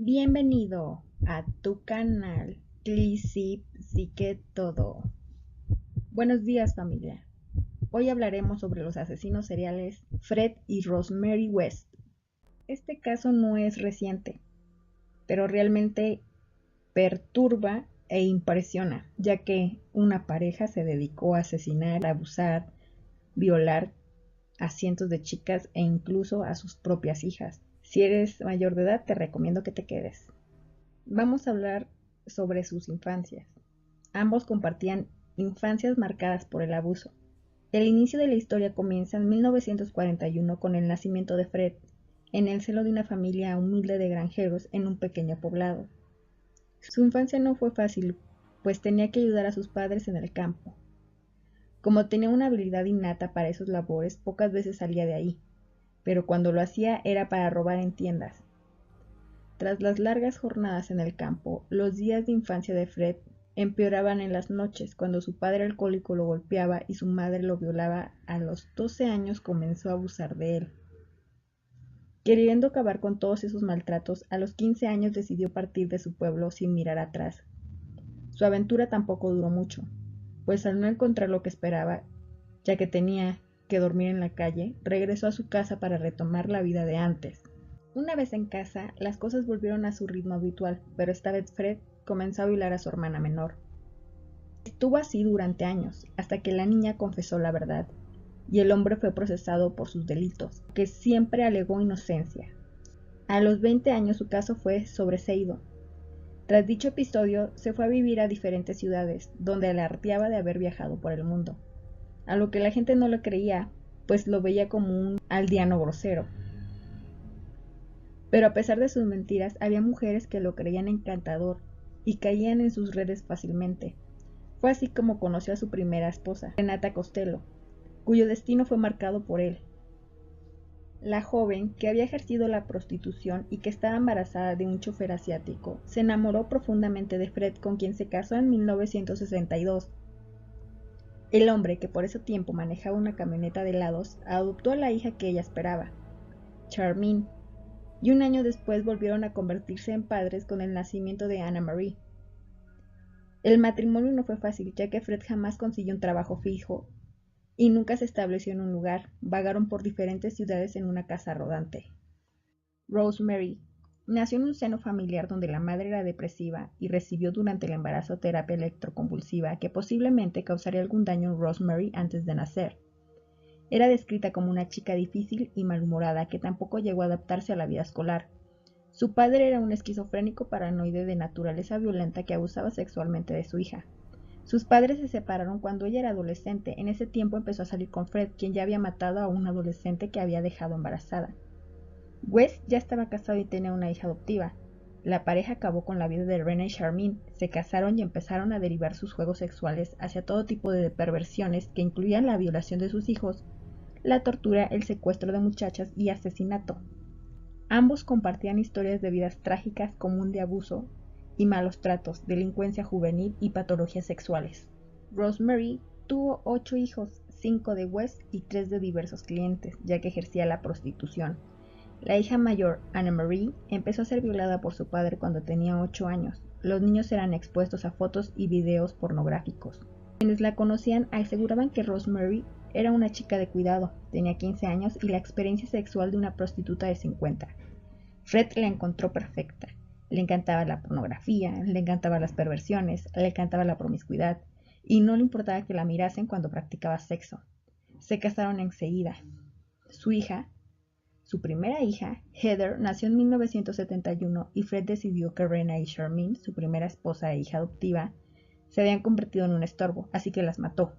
Bienvenido a tu canal Clissy Psique Todo. Buenos días, familia. Hoy hablaremos sobre los asesinos seriales Fred y Rosemary West. Este caso no es reciente, pero realmente perturba e impresiona, ya que una pareja se dedicó a asesinar, abusar, violar a cientos de chicas e incluso a sus propias hijas. Si eres mayor de edad, te recomiendo que te quedes. Vamos a hablar sobre sus infancias. Ambos compartían infancias marcadas por el abuso. El inicio de la historia comienza en 1941 con el nacimiento de Fred, en el seno de una familia humilde de granjeros en un pequeño poblado. Su infancia no fue fácil, pues tenía que ayudar a sus padres en el campo. Como tenía una habilidad innata para esas labores, pocas veces salía de ahí, pero cuando lo hacía era para robar en tiendas. Tras las largas jornadas en el campo, los días de infancia de Fred empeoraban en las noches, cuando su padre alcohólico lo golpeaba y su madre lo violaba. A los 12 años comenzó a abusar de él. Queriendo acabar con todos esos maltratos, a los 15 años decidió partir de su pueblo sin mirar atrás. Su aventura tampoco duró mucho, pues al no encontrar lo que esperaba, ya que tenía que dormir en la calle, regresó a su casa para retomar la vida de antes. Una vez en casa, las cosas volvieron a su ritmo habitual, pero esta vez Fred comenzó a violar a su hermana menor. Estuvo así durante años, hasta que la niña confesó la verdad, y el hombre fue procesado por sus delitos, que siempre alegó inocencia. A los 20 años su caso fue sobreseído. Tras dicho episodio, se fue a vivir a diferentes ciudades, donde alardeaba de haber viajado por el mundo, a lo que la gente no le creía, pues lo veía como un aldeano grosero. Pero a pesar de sus mentiras, había mujeres que lo creían encantador y caían en sus redes fácilmente. Fue así como conoció a su primera esposa, Renata Costello, cuyo destino fue marcado por él. La joven, que había ejercido la prostitución y que estaba embarazada de un chofer asiático, se enamoró profundamente de Fred, con quien se casó en 1962. El hombre, que por ese tiempo manejaba una camioneta de helados, adoptó a la hija que ella esperaba, Charmaine, y un año después volvieron a convertirse en padres con el nacimiento de Anna Marie. El matrimonio no fue fácil, ya que Fred jamás consiguió un trabajo fijo y nunca se estableció en un lugar. Vagaron por diferentes ciudades en una casa rodante. Rosemary nació en un seno familiar donde la madre era depresiva y recibió durante el embarazo terapia electroconvulsiva que posiblemente causaría algún daño en Rosemary antes de nacer. Era descrita como una chica difícil y malhumorada que tampoco llegó a adaptarse a la vida escolar. Su padre era un esquizofrénico paranoide de naturaleza violenta que abusaba sexualmente de su hija. Sus padres se separaron cuando ella era adolescente. En ese tiempo empezó a salir con Fred, quien ya había matado a una adolescente que había dejado embarazada. Wes ya estaba casado y tenía una hija adoptiva. La pareja acabó con la vida de Renee y Charmaine, se casaron y empezaron a derivar sus juegos sexuales hacia todo tipo de perversiones que incluían la violación de sus hijos, la tortura, el secuestro de muchachas y asesinato. Ambos compartían historias de vidas trágicas común de abuso y malos tratos, delincuencia juvenil y patologías sexuales. Rosemary tuvo 8 hijos, 5 de West y 3 de diversos clientes, ya que ejercía la prostitución. La hija mayor, Anna Marie, empezó a ser violada por su padre cuando tenía 8 años. Los niños eran expuestos a fotos y videos pornográficos. Quienes la conocían aseguraban que Rosemary era una chica de cuidado, tenía 15 años y la experiencia sexual de una prostituta de 50. Fred la encontró perfecta. Le encantaba la pornografía, le encantaban las perversiones, le encantaba la promiscuidad, y no le importaba que la mirasen cuando practicaba sexo. Se casaron enseguida. Su primera hija, Heather, nació en 1971 y Fred decidió que Renee y Charmaine, su primera esposa e hija adoptiva, se habían convertido en un estorbo, así que las mató.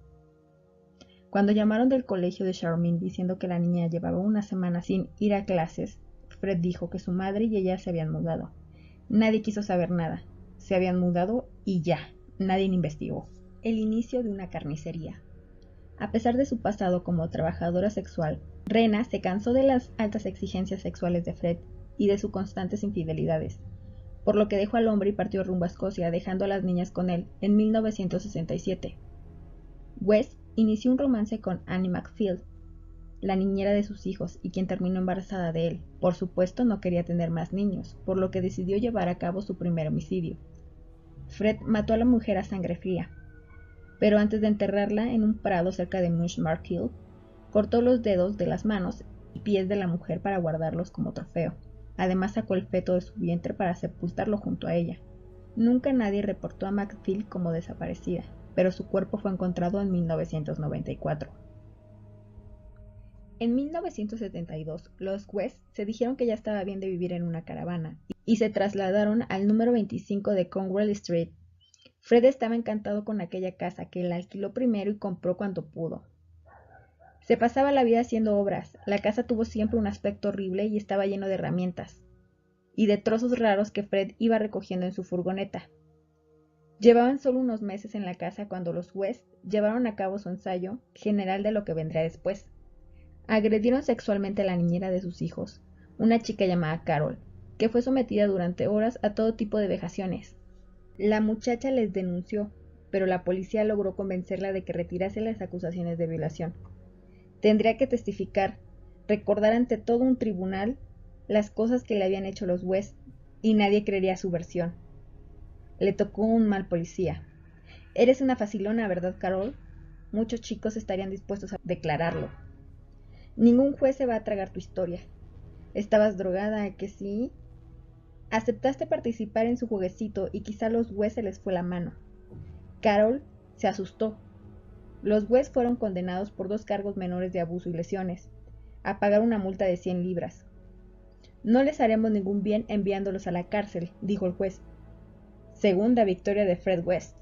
Cuando llamaron del colegio de Charmaine diciendo que la niña llevaba una semana sin ir a clases, Fred dijo que su madre y ella se habían mudado. Nadie quiso saber nada. Se habían mudado y ya. Nadie investigó. El inicio de una carnicería. A pesar de su pasado como trabajadora sexual, Rena se cansó de las altas exigencias sexuales de Fred y de sus constantes infidelidades, por lo que dejó al hombre y partió rumbo a Escocia, dejando a las niñas con él en 1967. West inició un romance con Annie McField, la niñera de sus hijos y quien terminó embarazada de él. Por supuesto, no quería tener más niños, por lo que decidió llevar a cabo su primer homicidio. Fred mató a la mujer a sangre fría, pero antes de enterrarla en un prado cerca de Mark Hill, cortó los dedos de las manos y pies de la mujer para guardarlos como trofeo. Además sacó el feto de su vientre para sepultarlo junto a ella. Nunca nadie reportó a McPhail como desaparecida, pero su cuerpo fue encontrado en 1994. En 1972, los West se dijeron que ya estaba bien de vivir en una caravana y se trasladaron al número 25 de Conwell Street. Fred estaba encantado con aquella casa que él alquiló primero y compró cuando pudo. Se pasaba la vida haciendo obras. La casa tuvo siempre un aspecto horrible y estaba lleno de herramientas y de trozos raros que Fred iba recogiendo en su furgoneta. Llevaban solo unos meses en la casa cuando los West llevaron a cabo su ensayo general de lo que vendría después. Agredieron sexualmente a la niñera de sus hijos, una chica llamada Carol, que fue sometida durante horas a todo tipo de vejaciones. La muchacha les denunció, pero la policía logró convencerla de que retirase las acusaciones de violación. Tendría que testificar, recordar ante todo un tribunal las cosas que le habían hecho los West, y nadie creería su versión. Le tocó un mal policía. Eres una facilona, ¿verdad, Carol? Muchos chicos estarían dispuestos a declararlo. Ningún juez se va a tragar tu historia. ¿Estabas drogada, a que sí? Aceptaste participar en su jueguecito y quizá a los West se les fue la mano. Carol se asustó. Los West fueron condenados por 2 cargos menores de abuso y lesiones, a pagar una multa de 100 libras. No les haremos ningún bien enviándolos a la cárcel, dijo el juez. Segunda victoria de Fred West.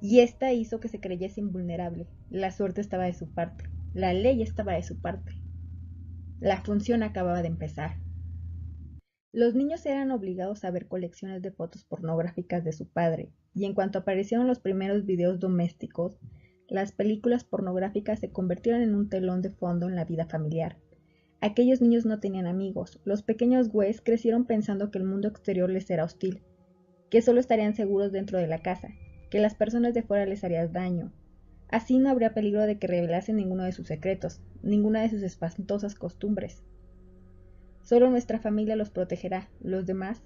Y esta hizo que se creyese invulnerable. La suerte estaba de su parte. La ley estaba de su parte. La función acababa de empezar. Los niños eran obligados a ver colecciones de fotos pornográficas de su padre, y en cuanto aparecieron los primeros videos domésticos, las películas pornográficas se convirtieron en un telón de fondo en la vida familiar. Aquellos niños no tenían amigos. Los pequeños West crecieron pensando que el mundo exterior les era hostil, que solo estarían seguros dentro de la casa, que las personas de fuera les harían daño. Así no habría peligro de que revelasen ninguno de sus secretos, ninguna de sus espantosas costumbres. Solo nuestra familia los protegerá, los demás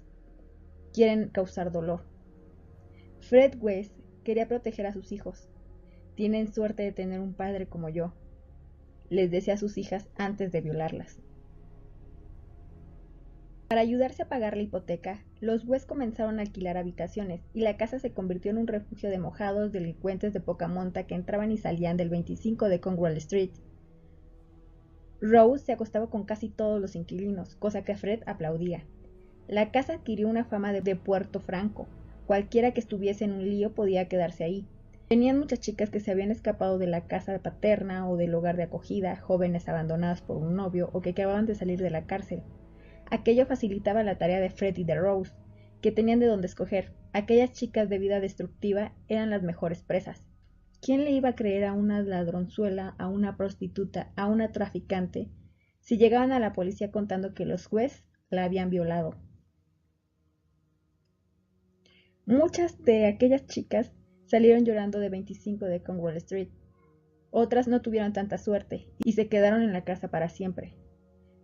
quieren causar dolor. Fred West quería proteger a sus hijos. Tienen suerte de tener un padre como yo, les decía a sus hijas antes de violarlas. Para ayudarse a pagar la hipoteca, los West comenzaron a alquilar habitaciones y la casa se convirtió en un refugio de mojados delincuentes de poca monta que entraban y salían del 25 de Conwell Street. Rose se acostaba con casi todos los inquilinos, cosa que Fred aplaudía. La casa adquirió una fama de Puerto Franco. Cualquiera que estuviese en un lío podía quedarse ahí. Venían muchas chicas que se habían escapado de la casa paterna o del hogar de acogida, jóvenes abandonadas por un novio o que acababan de salir de la cárcel. Aquello facilitaba la tarea de Fred y de Rose, que tenían de dónde escoger. Aquellas chicas de vida destructiva eran las mejores presas. ¿Quién le iba a creer a una ladronzuela, a una prostituta, a una traficante, si llegaban a la policía contando que los West la habían violado? Muchas de aquellas chicas salieron llorando de 25 de Conwell Street. Otras no tuvieron tanta suerte y se quedaron en la casa para siempre.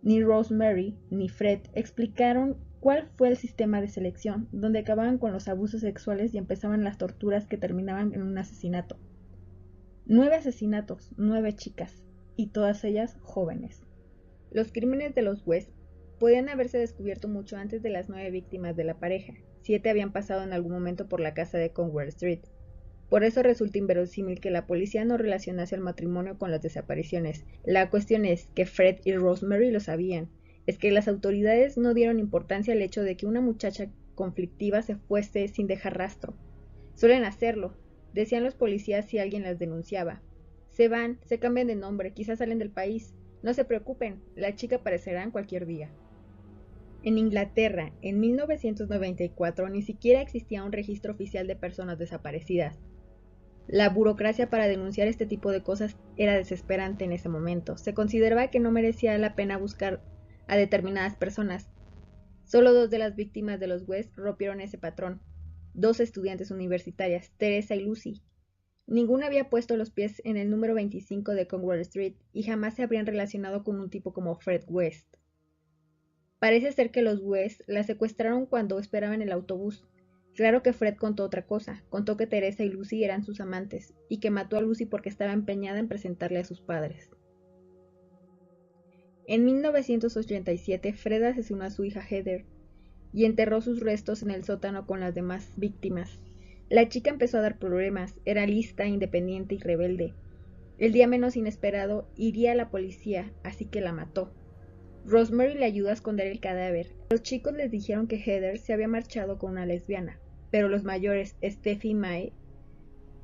Ni Rosemary ni Fred explicaron cuál fue el sistema de selección, donde acababan con los abusos sexuales y empezaban las torturas que terminaban en un asesinato. 9 asesinatos, 9 chicas, y todas ellas jóvenes. Los crímenes de los West podían haberse descubierto mucho antes de las 9 víctimas de la pareja. 7 habían pasado en algún momento por la casa de Conwell Street. Por eso resulta inverosímil que la policía no relacionase el matrimonio con las desapariciones. La cuestión es que Fred y Rosemary lo sabían. Es que las autoridades no dieron importancia al hecho de que una muchacha conflictiva se fuese sin dejar rastro. Suelen hacerlo, decían los policías si alguien las denunciaba. Se van, se cambian de nombre, quizás salen del país. No se preocupen, la chica aparecerá en cualquier día. En Inglaterra, en 1994, ni siquiera existía un registro oficial de personas desaparecidas. La burocracia para denunciar este tipo de cosas era desesperante en ese momento. Se consideraba que no merecía la pena buscar a determinadas personas. Solo 2 de las víctimas de los West rompieron ese patrón. 2 estudiantes universitarias, Teresa y Lucy. Ninguno había puesto los pies en el número 25 de Conwell Street y jamás se habrían relacionado con un tipo como Fred West. Parece ser que los West la secuestraron cuando esperaban el autobús. Claro que Fred contó otra cosa, contó que Teresa y Lucy eran sus amantes, y que mató a Lucy porque estaba empeñada en presentarle a sus padres. En 1987, Fred asesinó a su hija Heather y enterró sus restos en el sótano con las demás víctimas. La chica empezó a dar problemas, era lista, independiente y rebelde. El día menos inesperado iría a la policía, así que la mató. Rosemary le ayudó a esconder el cadáver. Los chicos les dijeron que Heather se había marchado con una lesbiana, pero los mayores, Steffi y Mae,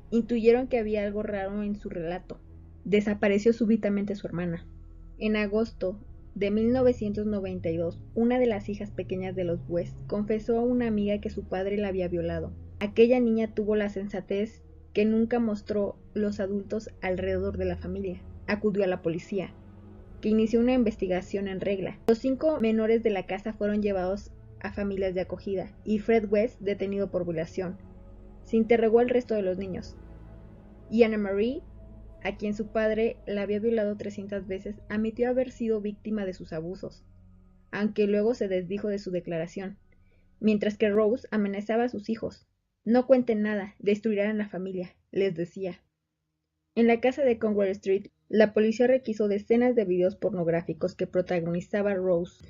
intuyeron que había algo raro en su relato. Desapareció súbitamente su hermana. En agosto de 1992, una de las hijas pequeñas de los West confesó a una amiga que su padre la había violado. Aquella niña tuvo la sensatez que nunca mostró los adultos alrededor de la familia. Acudió a la policía, que inició una investigación en regla. Los 5 menores de la casa fueron llevados a familias de acogida y Fred West detenido por violación. Se interrogó al resto de los niños. Y Anna Marie, a quien su padre la había violado 300 veces, admitió haber sido víctima de sus abusos, aunque luego se desdijo de su declaración, mientras que Rose amenazaba a sus hijos. No cuenten nada, destruirán la familia, les decía. En la casa de Conwell Street, la policía requisó decenas de videos pornográficos que protagonizaba Rose.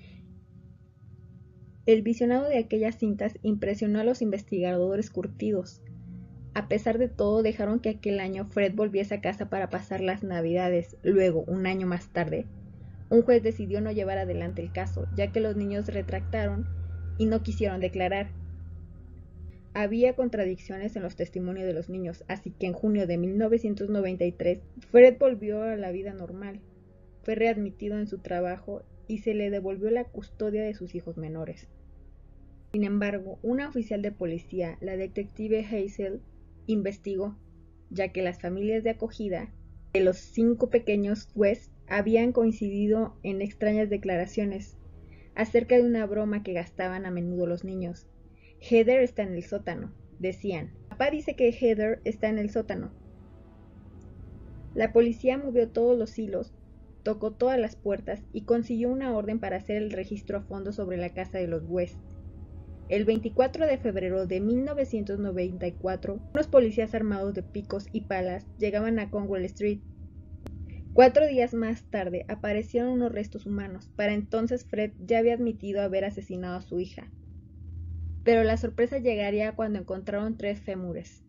El visionado de aquellas cintas impresionó a los investigadores curtidos. A pesar de todo, dejaron que aquel año Fred volviese a casa para pasar las Navidades. Luego, un año más tarde, un juez decidió no llevar adelante el caso, ya que los niños retractaron y no quisieron declarar. Había contradicciones en los testimonios de los niños, así que en junio de 1993, Fred volvió a la vida normal. Fue readmitido en su trabajo y se le devolvió la custodia de sus hijos menores. Sin embargo, una oficial de policía, la detective Hazel, investigó, ya que las familias de acogida de los 5 pequeños West habían coincidido en extrañas declaraciones acerca de una broma que gastaban a menudo los niños. Heather está en el sótano, decían. Papá dice que Heather está en el sótano. La policía movió todos los hilos, tocó todas las puertas y consiguió una orden para hacer el registro a fondo sobre la casa de los West. El 24 de febrero de 1994, unos policías armados de picos y palas llegaban a Conwell Street. 4 días más tarde aparecieron unos restos humanos. Para entonces Fred ya había admitido haber asesinado a su hija. Pero la sorpresa llegaría cuando encontraron 3 fémures.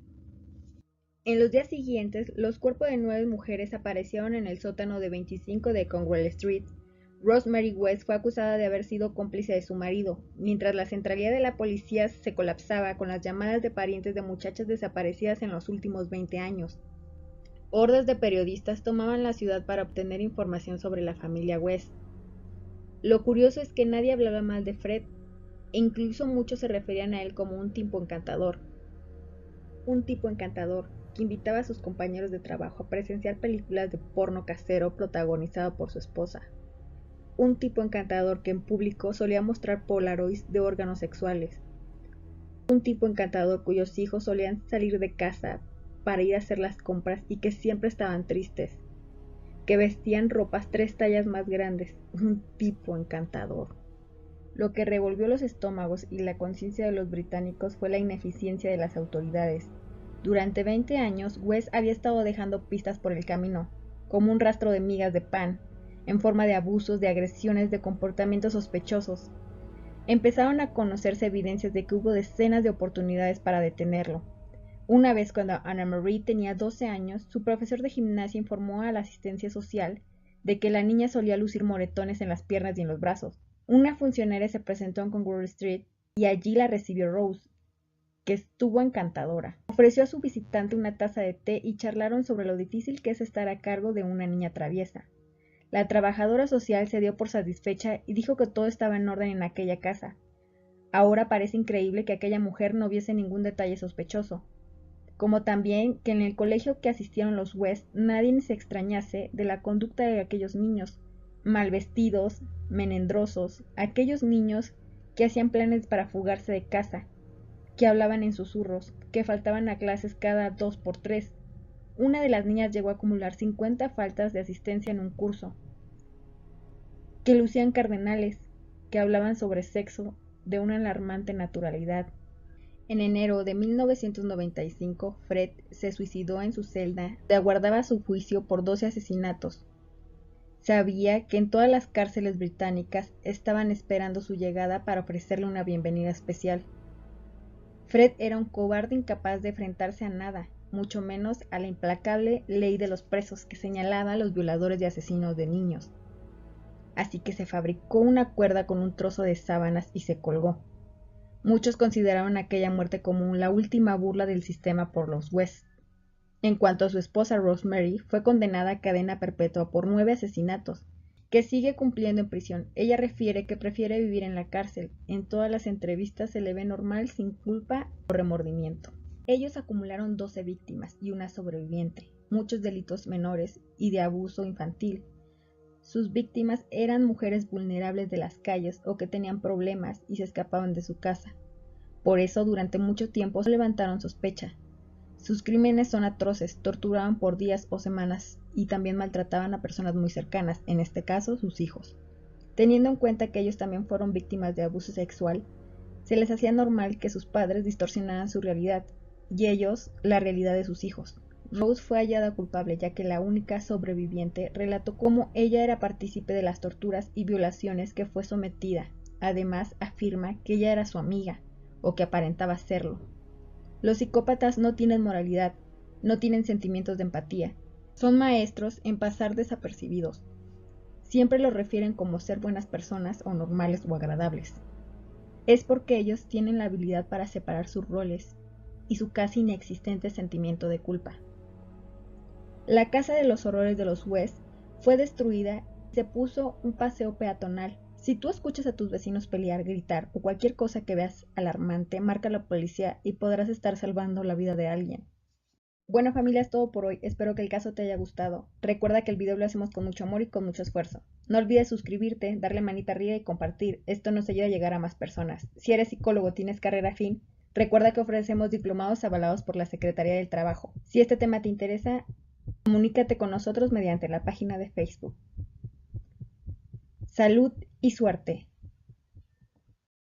En los días siguientes, los cuerpos de 9 mujeres aparecieron en el sótano de 25 de Conwell Street. Rosemary West fue acusada de haber sido cómplice de su marido, mientras la centralía de la policía se colapsaba con las llamadas de parientes de muchachas desaparecidas en los últimos 20 años. Hordas de periodistas tomaban la ciudad para obtener información sobre la familia West. Lo curioso es que nadie hablaba mal de Fred, e incluso muchos se referían a él como un tipo encantador. Un tipo encantador que invitaba a sus compañeros de trabajo a presenciar películas de porno casero protagonizado por su esposa. Un tipo encantador que en público solía mostrar polaroids de órganos sexuales. Un tipo encantador cuyos hijos solían salir de casa para ir a hacer las compras y que siempre estaban tristes. Que vestían ropas 3 tallas más grandes. Un tipo encantador. Lo que revolvió los estómagos y la conciencia de los británicos fue la ineficiencia de las autoridades. Durante 20 años, West había estado dejando pistas por el camino, como un rastro de migas de pan, en forma de abusos, de agresiones, de comportamientos sospechosos. Empezaron a conocerse evidencias de que hubo decenas de oportunidades para detenerlo. Una vez, cuando Anna Marie tenía 12 años, su profesor de gimnasia informó a la asistencia social de que la niña solía lucir moretones en las piernas y en los brazos. Una funcionaria se presentó en Conwell Street y allí la recibió Rose, que estuvo encantadora. Ofreció a su visitante una taza de té y charlaron sobre lo difícil que es estar a cargo de una niña traviesa. La trabajadora social se dio por satisfecha y dijo que todo estaba en orden en aquella casa. Ahora parece increíble que aquella mujer no viese ningún detalle sospechoso, como también que en el colegio que asistieron los West nadie se extrañase de la conducta de aquellos niños, mal vestidos, menendrosos, aquellos niños que hacían planes para fugarse de casa, que hablaban en susurros, que faltaban a clases cada 2 por 3. una de las niñas llegó a acumular 50 faltas de asistencia en un curso, que lucían cardenales, que hablaban sobre sexo de una alarmante naturalidad. En enero de 1995, Fred se suicidó en su celda, donde aguardaba su juicio por 12 asesinatos. Sabía que en todas las cárceles británicas estaban esperando su llegada para ofrecerle una bienvenida especial. Fred era un cobarde incapaz de enfrentarse a nada, mucho menos a la implacable ley de los presos que señalaba a los violadores y asesinos de niños. Así que se fabricó una cuerda con un trozo de sábanas y se colgó. Muchos consideraron aquella muerte como la última burla del sistema por los West. En cuanto a su esposa Rosemary, fue condenada a cadena perpetua por 9 asesinatos, que sigue cumpliendo en prisión. Ella refiere que prefiere vivir en la cárcel. En todas las entrevistas se le ve normal, sin culpa o remordimiento. Ellos acumularon 12 víctimas y una sobreviviente, muchos delitos menores y de abuso infantil. Sus víctimas eran mujeres vulnerables de las calles o que tenían problemas y se escapaban de su casa. Por eso, durante mucho tiempo no levantaron sospecha. Sus crímenes son atroces, torturaban por días o semanas y también maltrataban a personas muy cercanas, en este caso sus hijos. Teniendo en cuenta que ellos también fueron víctimas de abuso sexual, se les hacía normal que sus padres distorsionaran su realidad y ellos la realidad de sus hijos. Rose fue hallada culpable ya que la única sobreviviente relató cómo ella era partícipe de las torturas y violaciones que fue sometida. Además, afirma que ella era su amiga, o que aparentaba serlo. Los psicópatas no tienen moralidad, no tienen sentimientos de empatía. Son maestros en pasar desapercibidos. Siempre los refieren como ser buenas personas o normales o agradables. Es porque ellos tienen la habilidad para separar sus roles y su casi inexistente sentimiento de culpa. La casa de los horrores de los West fue destruida y se puso un paseo peatonal. Si tú escuchas a tus vecinos pelear, gritar o cualquier cosa que veas alarmante, marca a la policía y podrás estar salvando la vida de alguien. Bueno, familia, es todo por hoy. Espero que el caso te haya gustado. Recuerda que el video lo hacemos con mucho amor y con mucho esfuerzo. No olvides suscribirte, darle manita arriba y compartir. Esto nos ayuda a llegar a más personas. Si eres psicólogo o tienes carrera afín, recuerda que ofrecemos diplomados avalados por la Secretaría del Trabajo. Si este tema te interesa, comunícate con nosotros mediante la página de Facebook. Salud y suerte.